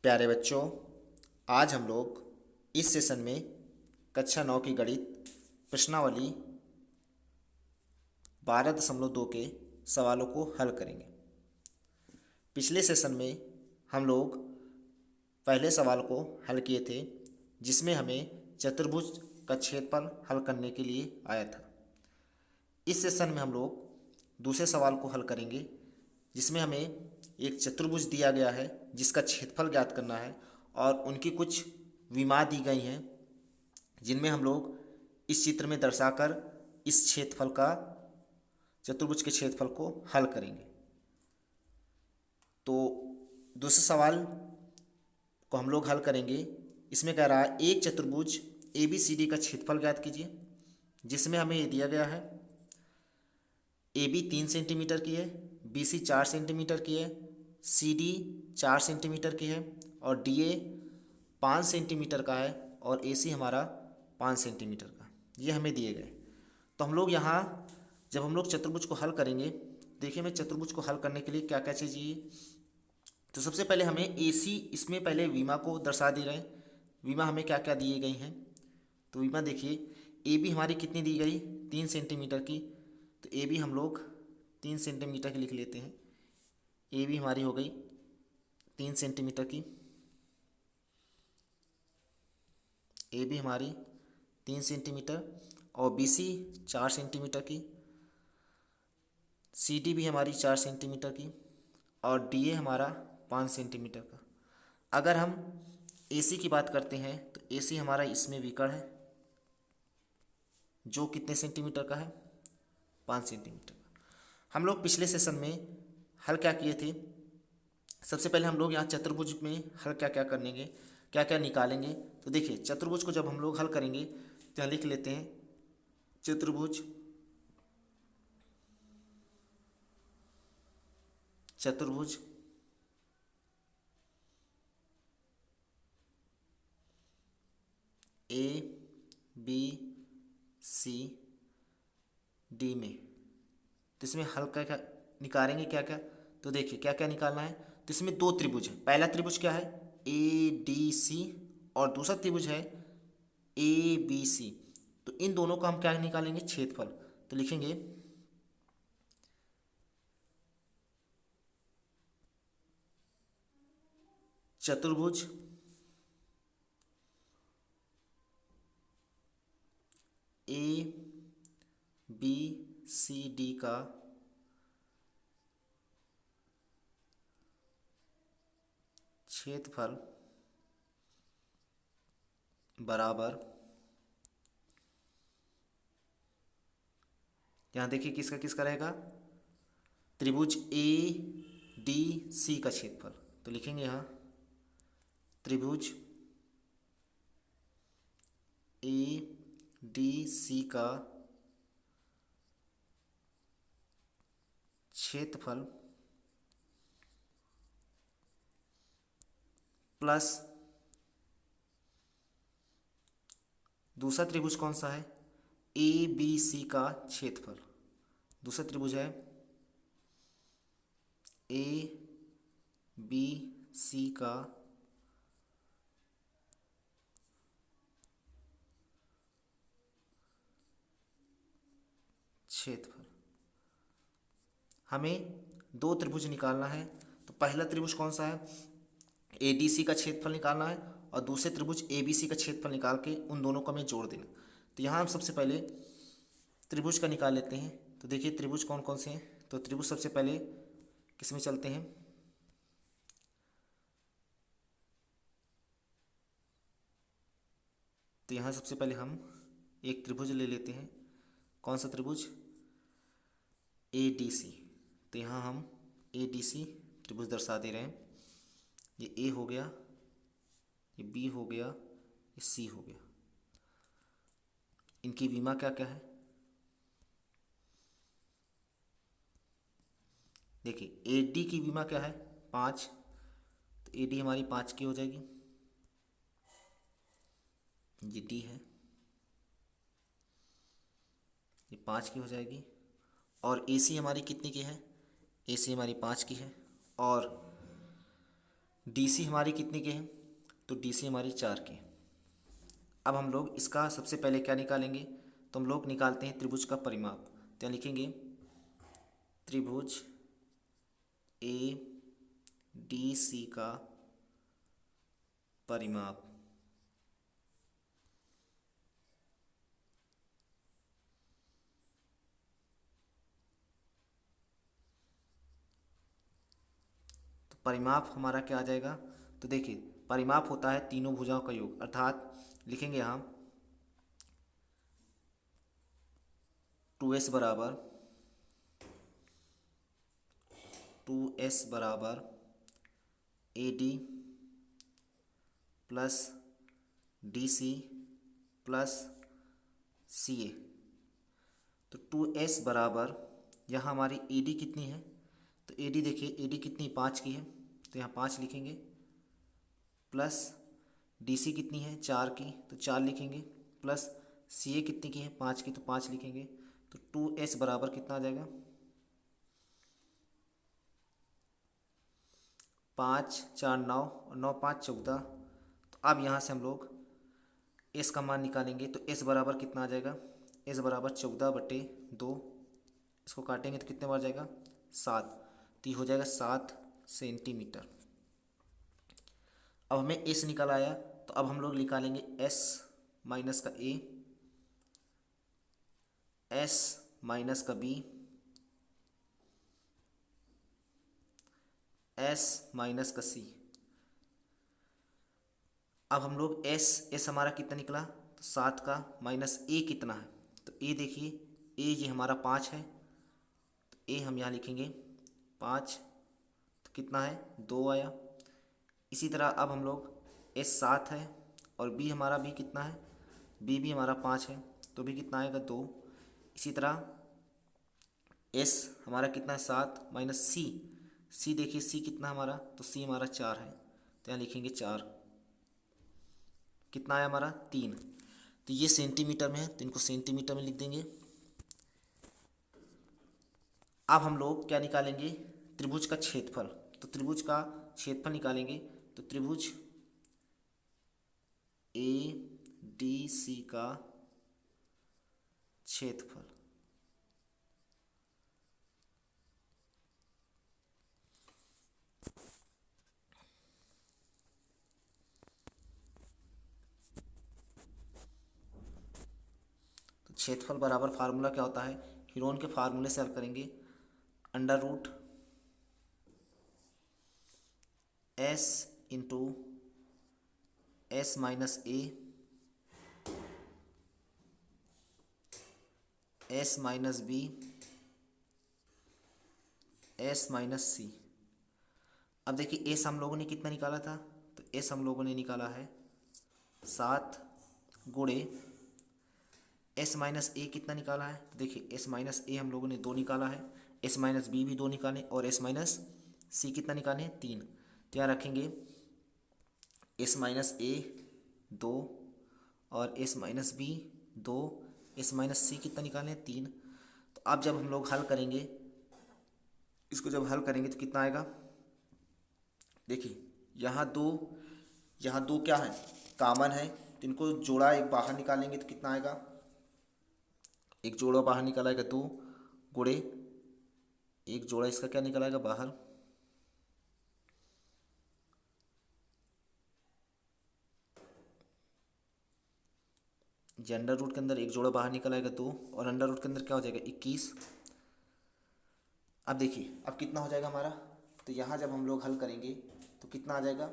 प्यारे बच्चों, आज हम लोग इस सेशन में कक्षा 9 की गणित प्रश्नावली 12.2 के सवालों को हल करेंगे। पिछले सेशन में हम लोग पहले सवाल को हल किए थे, जिसमें हमें चतुर्भुज का क्षेत्रफल हल करने के लिए आया था। इस सेशन में हम लोग दूसरे सवाल को हल करेंगे, जिसमें हमें एक चतुर्भुज दिया गया है जिसका क्षेत्रफल ज्ञात करना है और उनकी कुछ विमा दी गई हैं, जिनमें हम लोग इस चित्र में दर्शाकर इस क्षेत्रफल का चतुर्भुज के क्षेत्रफल को हल करेंगे। तो दूसरे सवाल को हम लोग हल करेंगे। इसमें कह रहा है एक चतुर्भुज ए बी सी डी का क्षेत्रफल ज्ञात कीजिए, जिसमें हमें ये दिया गया है ए बी 3 सेंटीमीटर की है, बी सी 4 सेंटीमीटर की है, सी डी 4 सेंटीमीटर की है और डी ए 5 सेंटीमीटर का है और ए सी हमारा 5 सेंटीमीटर का। ये हमें दिए गए। तो हम लोग यहाँ जब हम लोग चतुर्भुज को हल करेंगे, देखिए हमें चतुर्भुज को हल करने के लिए क्या क्या चाहिए। तो सबसे पहले हमें ए सी, इसमें पहले विमा को दर्शा दे रहे हैं। विमा हमें क्या क्या दिए गई हैं। तो विमा देखिए, ए बी हमारी कितनी दी गई, 3 सेंटीमीटर की। तो ए बी हम लोग 3 सेंटीमीटर की लिख लेते हैं। ए बी हमारी हो गई 3 सेंटीमीटर की। ए बी हमारी 3 सेंटीमीटर और बी सी 4 सेंटीमीटर की। सी डी भी हमारी 4 सेंटीमीटर की और डी ए हमारा 5 सेंटीमीटर का। अगर हम ए सी की बात करते हैं तो ए सी हमारा इसमें विकर्ण है, जो कितने सेंटीमीटर का है, 5 सेंटीमीटर का। हम लोग पिछले सेशन में हल क्या किए थे। सबसे पहले हम लोग यहाँ चतुर्भुज में हल क्या क्या करेंगे, क्या क्या निकालेंगे। तो देखिए, चतुर्भुज को जब हम लोग हल करेंगे तो यहाँ लिख लेते हैं चतुर्भुज चतुर्भुज ए बी सी डी में। तो इसमें हल क्या क्या निकालेंगे, क्या क्या। तो देखिए क्या क्या निकालना है। तो इसमें दो त्रिभुज है। पहला त्रिभुज क्या है, ए डी सी, और दूसरा त्रिभुज है ए बी सी। तो इन दोनों का हम क्या निकालेंगे, क्षेत्रफल। तो लिखेंगे चतुर्भुज ए बी सी डी का क्षेत्रफल बराबर, यहाँ देखिए किसका किसका रहेगा, त्रिभुज ए डी सी का क्षेत्रफल। तो लिखेंगे यहाँ त्रिभुज ए डी सी का क्षेत्रफल प्लस दूसरा त्रिभुज कौन सा है, ए बी सी का क्षेत्रफल। दूसरा त्रिभुज है ए बी सी का क्षेत्रफल। हमें दो त्रिभुज निकालना है। तो पहला त्रिभुज कौन सा है, ए डी सी का क्षेत्रफल निकालना है और दूसरे त्रिभुज ए बी सी का क्षेत्रफल निकाल के उन दोनों को हमें जोड़ देना। तो यहाँ हम सबसे पहले त्रिभुज का निकाल लेते हैं। तो देखिए त्रिभुज कौन कौन से हैं। तो त्रिभुज सबसे पहले किस में चलते हैं, तो यहाँ सबसे पहले हम एक त्रिभुज ले लेते हैं। कौन सा त्रिभुज, ए डी सी। तो यहाँ हम ए डी सी त्रिभुज दर्शा दे रहे हैं। ये ए हो गया, ये बी हो गया, ये सी हो गया। इनकी विमा क्या क्या है, देखिए ए डी की विमा क्या है, 5। तो ए डी हमारी 5 की हो जाएगी। ये डी है, ये 5 की हो जाएगी। और ए सी हमारी कितनी की है, ए सी हमारी 5 की है। और डी सी हमारी कितनी के हैं, तो डी सी हमारी 4 के। अब हम लोग इसका सबसे पहले क्या निकालेंगे, तो हम लोग निकालते हैं त्रिभुज का परिमाप। तो यहाँ लिखेंगे त्रिभुज ए डी सी का परिमाप। तो परिमाप हमारा क्या आ जाएगा, तो देखिए परिमाप होता है तीनों भुजाओं का योग, अर्थात लिखेंगे यहाँ 2s बराबर 2s बराबर A D plus D C plus C A. तो 2s बराबर यहाँ हमारी ए डी कितनी है, तो ए डी देखिए ए डी कितनी 5 की है, तो यहाँ 5 लिखेंगे, प्लस डी सी कितनी है 4 की, तो 4 लिखेंगे, प्लस सी ए कितनी की है 5 की, तो 5 लिखेंगे। तो 2s बराबर कितना आ जाएगा, 5 4 9 और 9 5 14। तो अब यहाँ से हम लोग s का मान निकालेंगे, तो s बराबर कितना आ जाएगा, s बराबर 14/2। इसको काटेंगे तो कितने बार जाएगा 7, तो ये हो जाएगा 7 सेंटीमीटर। अब हमें s निकल आया, तो अब हम लोग निकालेंगे s माइनस का a, s माइनस का b, s माइनस का c। अब हम लोग s हमारा कितना निकला, तो 7 का माइनस a कितना है, तो a देखिए a ये हमारा 5 है, तो a हम यहाँ लिखेंगे 5, तो कितना है 2 आया। इसी तरह अब हम लोग s 7 है और b हमारा b कितना है, b भी हमारा 5 है, तो भी कितना आएगा 2। इसी तरह s हमारा कितना है 7 माइनस c देखिए c कितना हमारा, तो c हमारा 4 है, तो यहाँ लिखेंगे 4, कितना आया हमारा 3। तो ये सेंटीमीटर में है, तो इनको सेंटीमीटर में लिख देंगे। अब हम लोग क्या निकालेंगे, त्रिभुज का क्षेत्रफल। तो त्रिभुज का क्षेत्रफल निकालेंगे, तो त्रिभुज ए डी सी का क्षेत्रफल। तो क्षेत्रफल बराबर फार्मूला क्या होता है, हीरोन के फार्मूले से हल करेंगे, under root s into S minus A S minus B S minus C. अब देखिए एस हम लोगों ने कितना निकाला था, तो एस हम लोगों ने निकाला है 7 गुणे एस माइनस ए कितना निकाला है, तो देखिए एस माइनस ए हम लोगों ने 2 निकाला है, एस माइनस बी भी 2 निकाले और एस माइनस सी कितना निकाले 3। तो यहाँ रखेंगे एस माइनस ए 2 और S minus B 2, S minus C कितना निकालें 3। तो अब जब हम लोग हल करेंगे, इसको जब हल करेंगे तो कितना आएगा, देखिए यहाँ दो क्या है कॉमन है, तो इनको जोड़ा एक बाहर निकालेंगे तो कितना आएगा, एक जोड़ा बाहर निकल आएगा 2 गुणे एक जोड़ा इसका क्या निकल आएगा बाहर, अंडर रूट के अंदर एक जोड़ा बाहर निकल आएगा 2 और अंडर रूट के अंदर क्या हो जाएगा 21। अब देखिए अब कितना हो जाएगा हमारा, तो यहाँ जब हम लोग हल करेंगे तो कितना आ जाएगा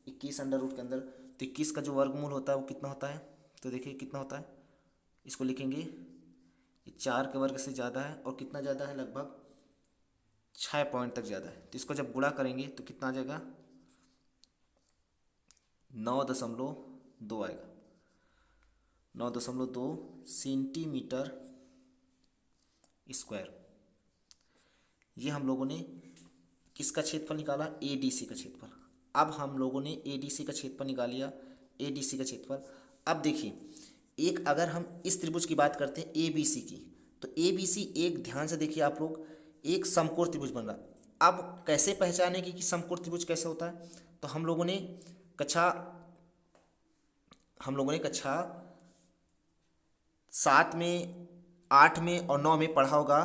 21 अंडर रूट के अंदर, तो 21 का जो वर्गमूल होता है वो कितना होता है, तो देखिए कितना होता है, इसको लिखेंगे ये 4 के वर्ग से ज़्यादा है और कितना ज़्यादा है लगभग 6 पॉइंट तक ज़्यादा है। तो इसको जब गुणा करेंगे तो कितना आ जाएगा 9.2 आएगा, 9.2 सेंटीमीटर स्क्वायर। ये हम लोगों ने किसका क्षेत्रफल निकाला, ए डी सी का क्षेत्रफल। अब हम लोगों ने ए डी सी का क्षेत्रफल निकाल लिया, ए डी सी का क्षेत्रफल। अब देखिए एक अगर हम इस त्रिभुज की बात करते हैं ए बी सी की, तो ए बी सी एक ध्यान से देखिए आप लोग, एक समकोण त्रिभुज बन रहा। अब कैसे पहचानेंगे कि समकोण त्रिभुज कैसे होता है? तो कक्षा हम लोगों ने कक्षा 7 में, 8 में और 9 में पढ़ा होगा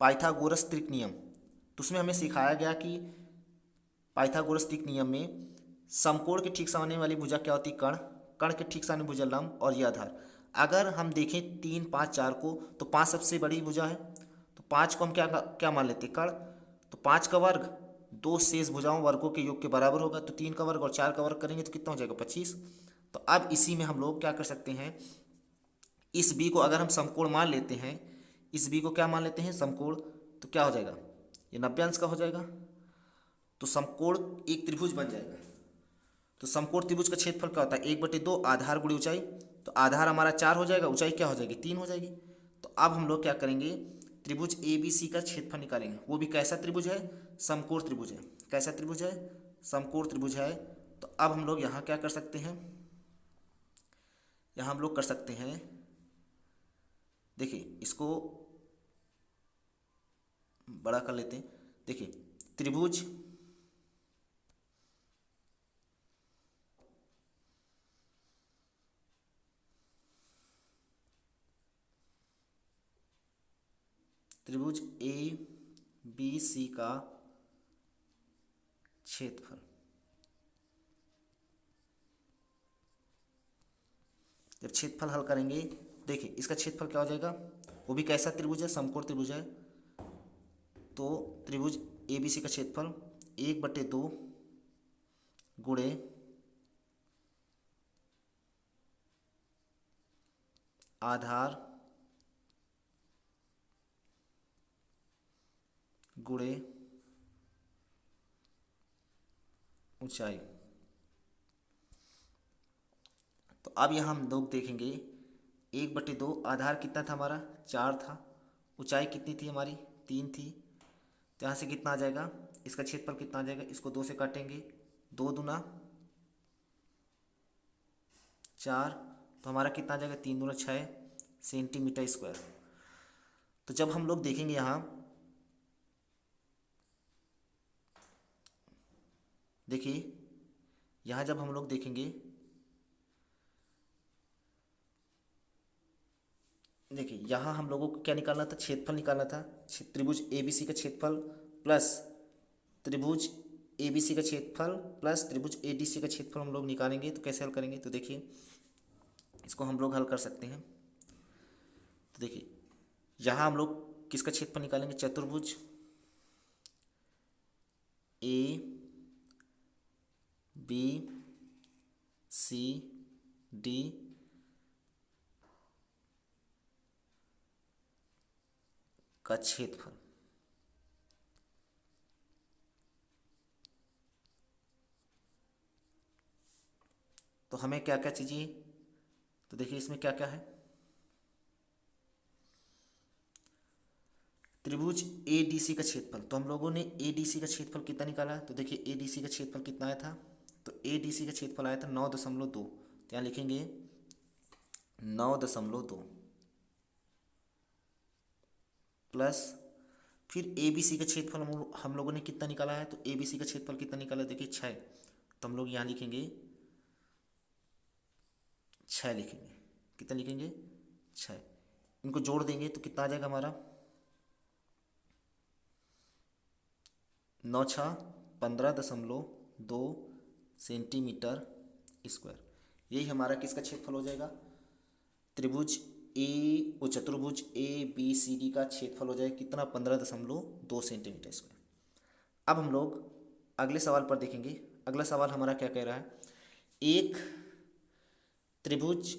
पाइथागोरस त्रिक नियम। तो उसमें हमें सिखाया गया कि पाइथागोरस त्रिक नियम में समकोण के ठीक सामने वाली भुजा क्या होती है? कर्ण। कर्ण के ठीक सामने भुजा लंब और ये आधार। अगर हम देखें 3, 5, 4 को, तो 5 सबसे बड़ी भुजा है, तो 5 को हम क्या क्या मान लेते हैं? कर्ण। तो 5 का वर्ग 2 शेष भुजाओं वर्गों के योग के बराबर होगा, तो 3 का वर्ग और 4 का वर्ग करेंगे तो कितना हो जाएगा? 25। तो अब इसी में हम लोग क्या कर सकते हैं, इस बी को अगर हम समकोण मान लेते हैं, इस बी को क्या मान लेते हैं? समकोण। तो क्या हो जाएगा? ये 90 अंश का हो जाएगा, तो समकोण एक त्रिभुज बन जाएगा। तो समकोण त्रिभुज का क्षेत्रफल क्या होता है? 1/2 आधार गुणी ऊंचाई। तो आधार हमारा 4 हो जाएगा, ऊंचाई क्या हो जाएगी? 3 हो जाएगी। तो अब हम लोग क्या करेंगे, त्रिभुज ए बी सी का क्षेत्रफल निकालेंगे। वो भी कैसा त्रिभुज है? समकोण त्रिभुज है। कैसा त्रिभुज है? समकोण त्रिभुज है। तो अब हम लोग यहाँ क्या कर सकते हैं, यहाँ हम लोग कर सकते हैं, देखिए इसको बड़ा कर लेते हैं। देखिए त्रिभुज त्रिभुज ए बी सी का क्षेत्रफल, जब क्षेत्रफल हल करेंगे, देखिए इसका क्षेत्रफल क्या हो जाएगा? वो भी कैसा त्रिभुज है? समकोण त्रिभुज है। तो त्रिभुज ए बी सी का क्षेत्रफल 1/2 गुणे आधार गुणे ऊंचाई। तो अब यहाँ हम लोग देखेंगे 1/2 आधार कितना था हमारा? 4 था। ऊंचाई कितनी थी हमारी? 3 थी। तो यहाँ से कितना आ जाएगा? इसका क्षेत्रफल कितना आ जाएगा? इसको 2 से काटेंगे, 2 दूना 4, तो हमारा कितना आ जाएगा? 3 दूना 6 सेंटीमीटर स्क्वायर। तो जब हम लोग देखेंगे यहाँ, देखिए यहाँ जब हम लोग देखेंगे, देखिए यहाँ हम लोगों को क्या निकालना था? क्षेत्रफल निकालना था। त्रिभुज ए बी सी का क्षेत्रफल प्लस त्रिभुज ए बी सी का क्षेत्रफल प्लस त्रिभुज ए डी सी का क्षेत्रफल हम लोग निकालेंगे। तो कैसे हल करेंगे? तो देखिए इसको हम लोग हल कर सकते हैं। तो देखिए यहाँ हम लोग किसका क्षेत्रफल निकालेंगे? चतुर्भुज ए बी सी डी का क्षेत्रफल। तो हमें क्या क्या चाहिए? तो देखिए इसमें क्या क्या है, त्रिभुज ए डी सी का क्षेत्रफल। तो हम लोगों ने ए डी सी का क्षेत्रफल कितना निकाला? तो देखिए ए डी सी का क्षेत्रफल कितना आया था? तो ए डी सी का क्षेत्रफल आया था 9.2। तो यहाँ लिखेंगे 9.2 प्लस फिर ए बी सी का क्षेत्रफल हम लोगों ने कितना निकाला है? तो ए बी सी का क्षेत्रफल कितना निकाला? देखिए 6। तो हम लोग यहाँ लिखेंगे 6 लिखेंगे। कितना लिखेंगे? 6। इनको जोड़ देंगे तो कितना आ जाएगा हमारा? 9 6 15.2 सेंटीमीटर स्क्वायर। यही हमारा किसका क्षेत्रफल हो जाएगा? त्रिभुज चतुर्भुज ए बी सी डी का क्षेत्रफल हो जाएगा कितना? 15.2 सेंटीमीटर स्क्वायर। अब हम लोग अगले सवाल पर देखेंगे। अगला सवाल हमारा क्या कह रहा है? एक त्रिभुज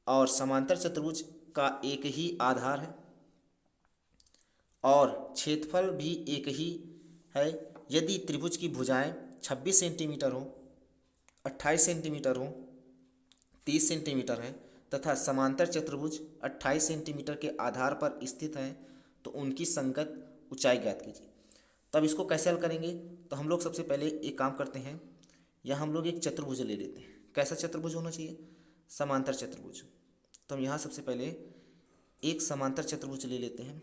और समांतर चतुर्भुज का एक ही आधार है और क्षेत्रफल भी एक ही है। यदि त्रिभुज की भुजाएं 26 सेंटीमीटर हो, 28 सेंटीमीटर हो, 30 सेंटीमीटर हैं तथा समांतर चतुर्भुज 28 सेंटीमीटर के आधार पर स्थित हैं, तो उनकी संगत ऊंचाई ज्ञात कीजिए। तब इसको कैसे हल करेंगे? तो हम लोग सबसे पहले एक काम करते हैं, यहाँ हम लोग एक चतुर्भुज ले लेते हैं। कैसा चतुर्भुज होना चाहिए? समांतर चतुर्भुज। तो हम यहाँ सबसे पहले एक समांतर चतुर्भुज ले लेते हैं।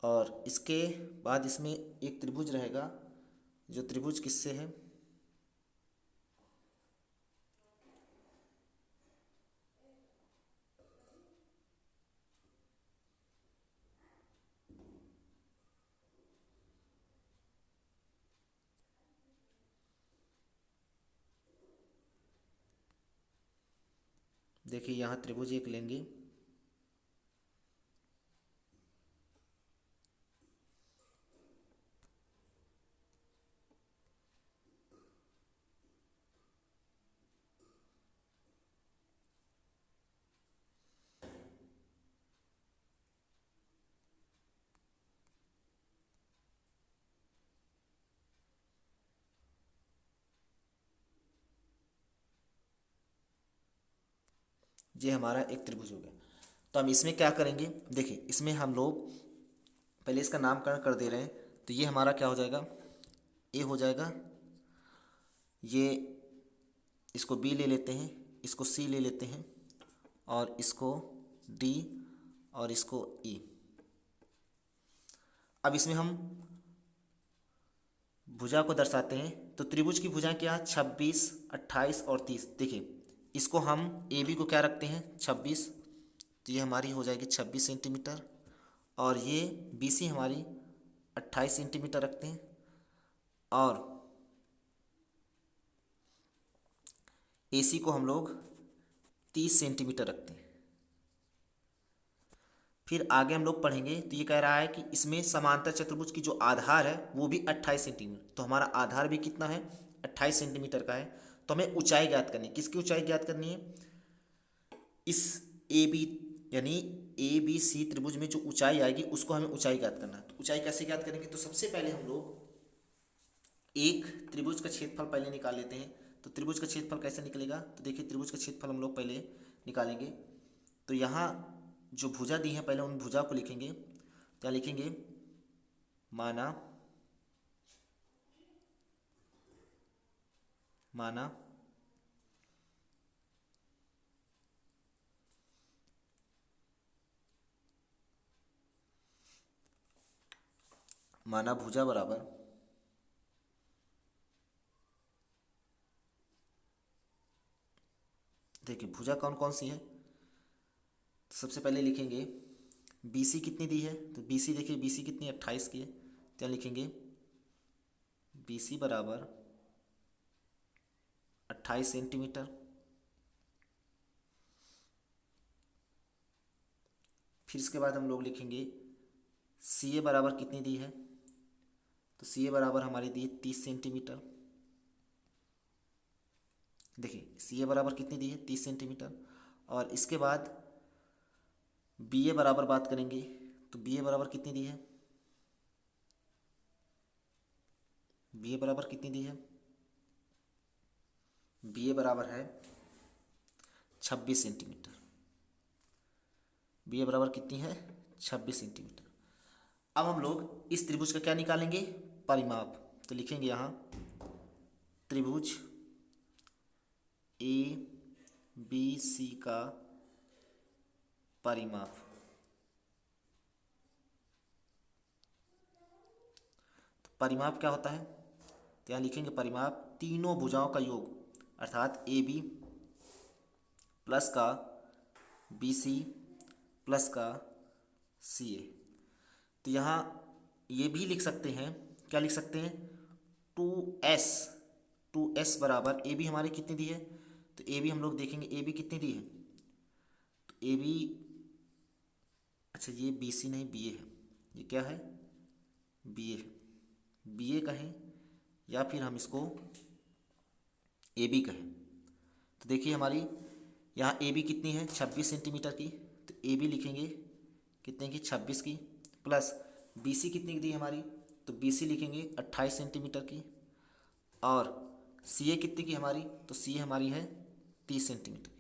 और इसके बाद इसमें एक त्रिभुज रहेगा, जो त्रिभुज किससे है, देखिए यहाँ त्रिभुज एक लेंगे, ये हमारा एक त्रिभुज हो गया। तो हम इसमें क्या करेंगे, देखिए इसमें हम लोग पहले इसका नामकरण कर दे रहे हैं। तो ये हमारा क्या हो जाएगा, ए हो जाएगा, ये इसको बी ले लेते हैं, इसको सी ले लेते हैं, और इसको डी, और इसको ई। अब इसमें हम भुजा को दर्शाते हैं। तो त्रिभुज की भुजाएं क्या है, 26, 28 और 30। देखिए इसको हम ए बी को क्या रखते हैं, 26, तो ये हमारी हो जाएगी 26 सेंटीमीटर, और ये बी सी हमारी 28 सेंटीमीटर रखते हैं, और ए सी को हम लोग 30 सेंटीमीटर रखते हैं। फिर आगे हम लोग पढ़ेंगे तो ये कह रहा है कि इसमें समांतर चतुर्भुज की जो आधार है वो भी 28 सेंटीमीटर, तो हमारा आधार भी कितना है, 28 सेंटीमीटर का है। तो हमें ऊंचाई ज्ञात करनी है, किसकी ऊंचाई ज्ञात करनी है, इस ए बी यानी ए बी सी त्रिभुज में जो ऊंचाई आएगी उसको हमें ऊंचाई ज्ञात करना है। तो ऊंचाई कैसे ज्ञात करेंगे, तो सबसे पहले हम लोग एक त्रिभुज का क्षेत्रफल पहले निकाल लेते हैं। तो त्रिभुज का क्षेत्रफल कैसे निकलेगा, तो देखिए त्रिभुज का क्षेत्रफल हम लोग पहले निकालेंगे। तो यहाँ जो भुजा दी है पहले उन भुजा को लिखेंगे। क्या लिखेंगे, माना माना माना भुजा बराबर देखिए भुजा कौन कौन सी है, सबसे पहले लिखेंगे बी सी कितनी दी है, तो बी सी देखिए बी सी कितनी 28 की है। क्या लिखेंगे, बी सी बराबर 28 सेंटीमीटर। फिर इसके बाद हम लोग लिखेंगे सी ए बराबर कितनी दी है, तो सी ए बराबर हमारी दी है 30 सेंटीमीटर। देखिए सी ए बराबर कितनी दी है, 30 सेंटीमीटर। और इसके बाद बी ए बराबर बात करेंगे, तो बी ए बराबर कितनी दी है, बी ए बराबर कितनी दी है, बी ए बराबर है 26 सेंटीमीटर। बी ए बराबर कितनी है, 26 सेंटीमीटर। अब हम लोग इस त्रिभुज का क्या निकालेंगे, परिमाप। तो लिखेंगे यहाँ त्रिभुज ए बी सी का परिमाप। तो परिमाप क्या होता है, तो यहाँ लिखेंगे परिमाप तीनों भुजाओं का योग, अर्थात ए बी प्लस का बी सी प्लस का सी ए। तो यहाँ ये भी लिख सकते हैं, क्या लिख सकते हैं, 2s, 2s बराबर ए बी हमारी कितनी दी है, तो ए बी हम लोग देखेंगे ए बी कितनी दी है, तो ए बी, अच्छा ये बी सी नहीं बी ए है, ये क्या है, बी ए है, बी ए कहें या फिर हम इसको ए बी कहें। तो देखिए हमारी यहाँ ए बी कितनी है, 26 सेंटीमीटर की, तो ए बी लिखेंगे कितने की, 26 की, प्लस बी सी कितनी की दी हमारी, तो बी सी लिखेंगे 28 सेंटीमीटर की, और सी ए कितनी की हमारी, तो सी ए हमारी है 30 सेंटीमीटर की।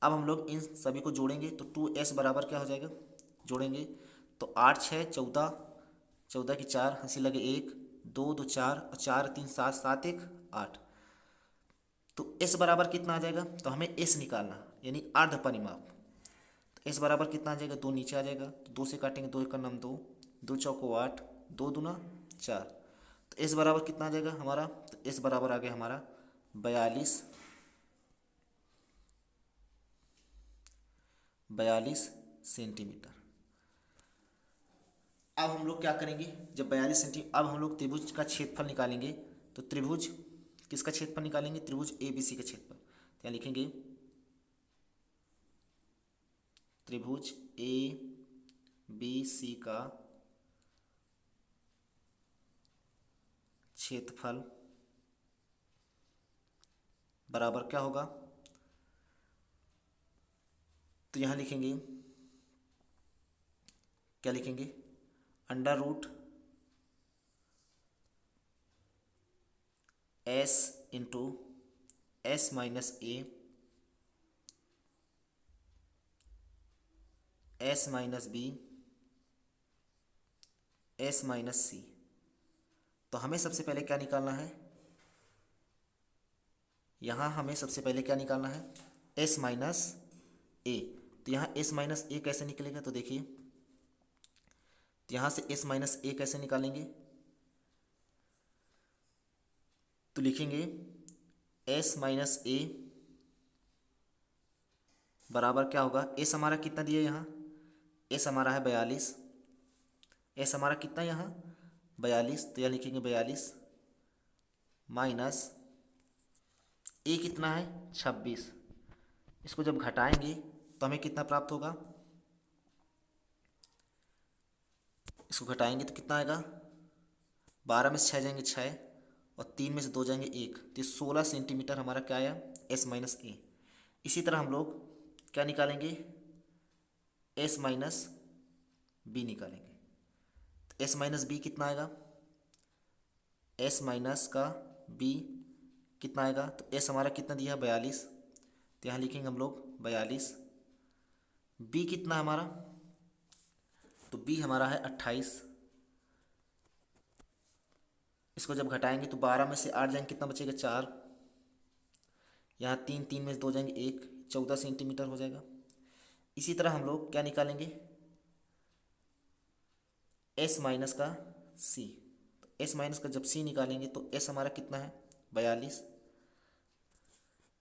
अब हम लोग इन सभी को जोड़ेंगे तो 2s बराबर क्या हो जाएगा, जोड़ेंगे तो 8 6 14, 14 की 4, हंसी लगे 1, 2 2 4, और 4 3 7, 7 1 8। तो s बराबर कितना आ जाएगा, तो हमें s निकालना यानी अर्ध परिमाप। तो s बराबर कितना आ जाएगा, 2 नीचे आ जाएगा, तो 2 से काटेंगे, 2 1 का नाम 2, दो चौको 8, 2 दूना 4। तो एस बराबर कितना आ जाएगा हमारा, तो एस बराबर आ गया हमारा 42 सेंटीमीटर। अब हम लोग क्या करेंगे, जब 42 सेंटीमीटर, अब हम लोग त्रिभुज का क्षेत्रफल निकालेंगे। तो त्रिभुज किसका क्षेत्रफल निकालेंगे, त्रिभुज ए बी सी का क्षेत्रफल। क्या लिखेंगे, त्रिभुज ए बी सी का क्षेत्रफल बराबर क्या होगा, तो यहां लिखेंगे, क्या लिखेंगे, under root S into S minus A S minus B S minus C. तो हमें सबसे पहले क्या निकालना है, यहाँ हमें सबसे पहले क्या निकालना है, एस माइनस ए। तो यहाँ एस माइनस ए कैसे निकलेगा, तो देखिए, तो यहाँ से एस माइनस ए कैसे निकालेंगे, तो लिखेंगे एस माइनस ए बराबर क्या होगा, एस हमारा कितना दिया यहाँ, एस हमारा है 42, एस हमारा कितना यहाँ 42, तो यह लिखेंगे 42 माइनस ए कितना है 26। इसको जब घटाएंगे तो हमें कितना प्राप्त होगा, इसको घटाएंगे तो कितना आएगा, 12 में से 6 जाएंगे 6, और 3 में से 2 जाएंगे 1, तो 16 सेंटीमीटर हमारा क्या आया, एस माइनस ए। इसी तरह हम लोग क्या निकालेंगे, एस माइनस बी निकालेंगे। तो एस माइनस बी कितना आएगा, एस माइनस का बी कितना आएगा, तो एस हमारा कितना दिया है 42, तो यहाँ लिखेंगे हम लोग 42, बी कितना हमारा, तो बी हमारा है 28। इसको जब घटाएंगे तो 12 में से 8 जाएंगे, कितना बचेगा 4, यहाँ 3 में से 2 जाएंगे 1, 14 सेंटीमीटर हो जाएगा। इसी तरह हम लोग क्या निकालेंगे, एस माइनस का सी। तो एस माइनस का जब सी निकालेंगे तो एस हमारा कितना है 42,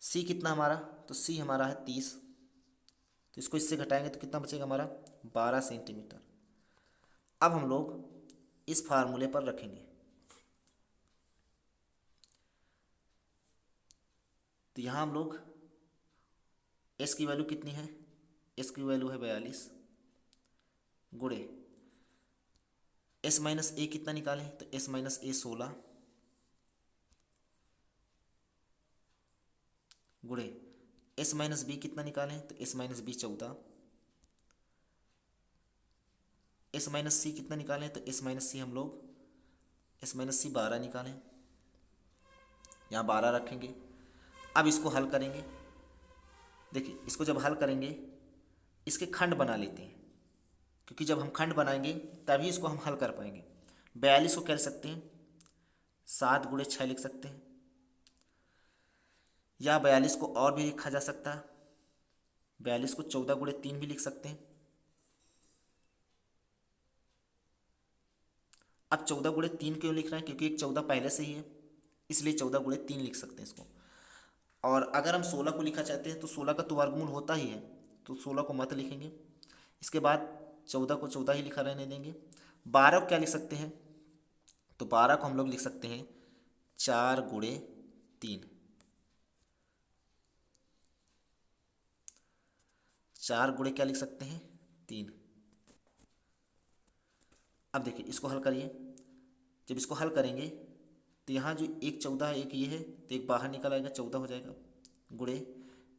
सी कितना हमारा, तो सी हमारा है 30, तो इसको इससे घटाएंगे तो कितना बचेगा हमारा 12 सेंटीमीटर। अब हम लोग इस फार्मूले पर रखेंगे, तो यहाँ हम लोग एस की वैल्यू कितनी है, एस की वैल्यू है 42 गुणे एस माइनस ए कितना निकालें, तो एस माइनस ए 16 गुणे एस माइनस बी कितना निकालें, तो S minus B 14, S minus C कितना निकालें, तो एस माइनस सी हम लोग एस माइनस सी 12 निकालें, यहाँ 12 रखेंगे। अब इसको हल करेंगे, देखिए इसको जब हल करेंगे इसके खंड बना लेते हैं, क्योंकि जब हम खंड बनाएंगे तभी इसको हम हल कर पाएंगे। 42 को क्या लिख सकते हैं, 7 गुणे 6 लिख सकते हैं, या 42 को और भी लिखा जा सकता है, 42 को 14 गुणे 3 भी लिख सकते हैं। अब 14 गुणे 3 क्यों लिख रहे हैं, क्योंकि एक 14 पहले से ही है, इसलिए 14 गुणे 3 लिख सकते हैं इसको। और अगर हम 16 को लिखा चाहते हैं तो 16 का तो वर्गमूल होता ही है, तो 16 को मत लिखेंगे। इसके बाद 14 को 14 ही लिखा रहने देंगे। 12 को क्या लिख सकते हैं, तो 12 को हम लोग लिख सकते हैं 4 गुणे 3, 4 गुणे क्या लिख सकते हैं 3। अब देखिए इसको हल करिए, जब इसको हल करेंगे तो यहाँ जो एक 14 है, एक ये है, तो एक बाहर निकल आएगा 14 हो जाएगा, गुणे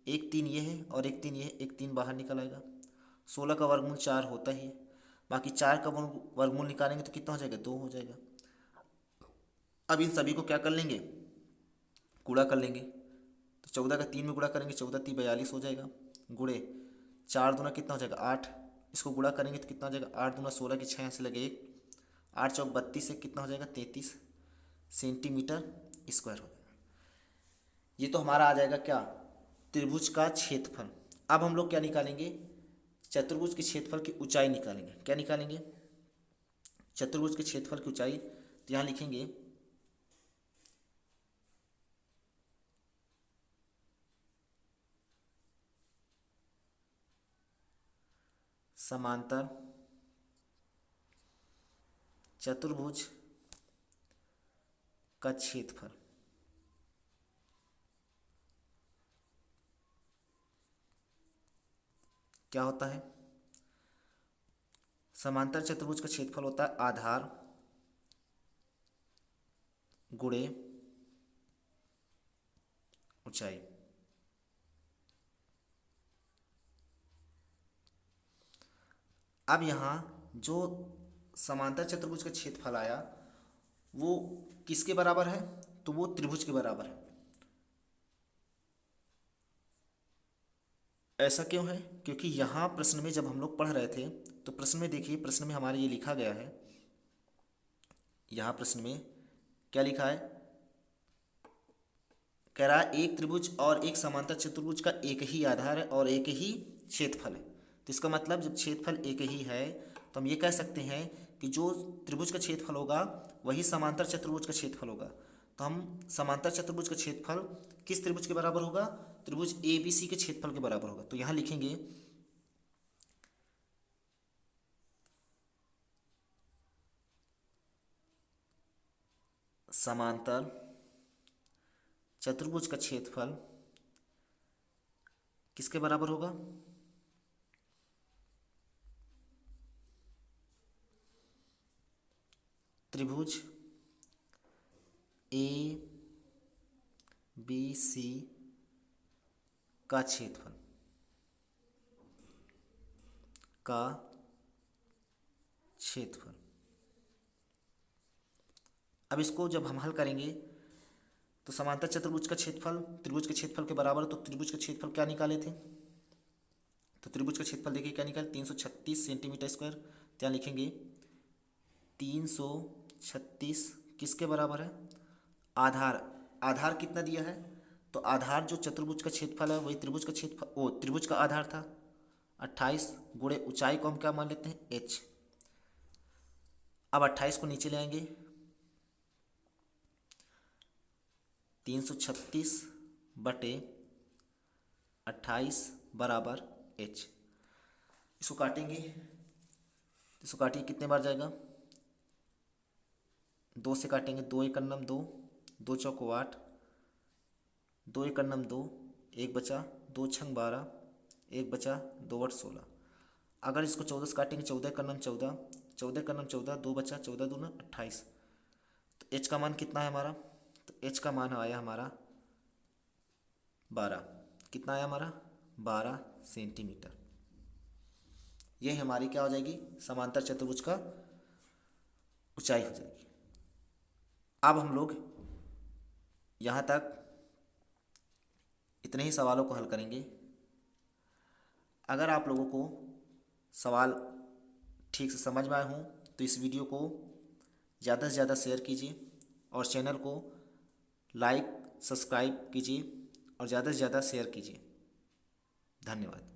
एक 3 ये है और एक 3 ये है, एक 3 बाहर निकल आएगा। 16 का वर्गमूल 4 होता ही है, बाकी 4 का वर्गमूल निकालेंगे तो कितना हो जाएगा 2 हो जाएगा। अब इन सभी को क्या कर लेंगे, गुणा कर लेंगे, तो 14 का 3 में गुणा करेंगे, 14 3 42 हो जाएगा, गुणे 4 दूना कितना हो जाएगा 8, इसको गुणा करेंगे तो कितना हो जाएगा 8 दूना 16 की 6 यहाँ से लगे 1, 8 चौक 32 से कितना हो जाएगा 33 सेंटीमीटर स्क्वायर हो जाएगा। ये तो हमारा आ जाएगा क्या, त्रिभुज का क्षेत्रफल। अब हम लोग क्या निकालेंगे, चतुर्भुज के क्षेत्रफल की ऊंचाई निकालेंगे। क्या निकालेंगे, चतुर्भुज के क्षेत्रफल की ऊंचाई, तो यहाँ लिखेंगे समांतर चतुर्भुज का क्षेत्रफल क्या होता है। समांतर चतुर्भुज का क्षेत्रफल होता है आधार गुणे ऊंचाई। अब यहाँ जो समांतर चतुर्भुज का क्षेत्रफल आया वो किसके बराबर है, तो वो त्रिभुज के बराबर है। ऐसा क्यों है, क्योंकि यहाँ प्रश्न में जब हम लोग पढ़ रहे थे तो प्रश्न में देखिए, प्रश्न में हमारे ये लिखा गया है, यहाँ प्रश्न में क्या लिखा है, कह रहा है एक त्रिभुज और एक समांतर चतुर्भुज का एक ही आधार है और एक ही क्षेत्रफल है। तो इसका मतलब जब क्षेत्रफल एक ही है तो हम ये कह सकते हैं कि जो त्रिभुज का क्षेत्रफल होगा वही समांतर चतुर्भुज का क्षेत्रफल होगा। तो हम समांतर चतुर्भुज का क्षेत्रफल किस त्रिभुज के बराबर होगा, त्रिभुज ए बी सी के क्षेत्रफल के बराबर होगा। तो यहाँ लिखेंगे समांतर चतुर्भुज का क्षेत्रफल किसके बराबर होगा, त्रिभुज ए बी सी का क्षेत्रफल अब इसको जब हम हल करेंगे तो समांतर चतुर्भुज का क्षेत्रफल त्रिभुज के क्षेत्रफल के बराबर, तो त्रिभुज का क्षेत्रफल क्या निकाले थे, तो त्रिभुज का क्षेत्रफल देखिए क्या निकाले 336 सेंटीमीटर स्क्वायर। तो यहाँ लिखेंगे 336 किसके बराबर है, आधार, आधार कितना दिया है, तो आधार जो चतुर्भुज का क्षेत्रफल है वही त्रिभुज का क्षेत्रफल, वो त्रिभुज का आधार था 28 गुणे ऊंचाई को हम क्या मान लेते हैं h। अब 28 को नीचे ले आएंगे, 336 बटे 28 बराबर h। इसको काटेंगे, इसको काटिए कितने बार जाएगा, 2 से काटेंगे, 2 एक अन्नम 2, 2 चौको 8, 2 एक अन्नम 2, 1 बचा, 2 छंग 12, 1 बचा, 2 बट 16। अगर इसको 14 से काटेंगे, 14 एक अन्नम 14, 14 एक अन्नम 14, 2 बचा, 14 दूना 28। तो h का मान कितना है हमारा, तो h का मान आया हमारा 12। कितना आया हमारा 12 सेंटीमीटर। यह हमारी क्या हो जाएगी, समांतर चतुर्भुज का ऊंचाई हो जाएगी। अब हम लोग यहाँ तक इतने ही सवालों को हल करेंगे। अगर आप लोगों को सवाल ठीक से समझ में आए हों तो इस वीडियो को ज़्यादा से ज़्यादा शेयर कीजिए और चैनल को लाइक सब्सक्राइब कीजिए और ज़्यादा से ज़्यादा शेयर कीजिए। धन्यवाद।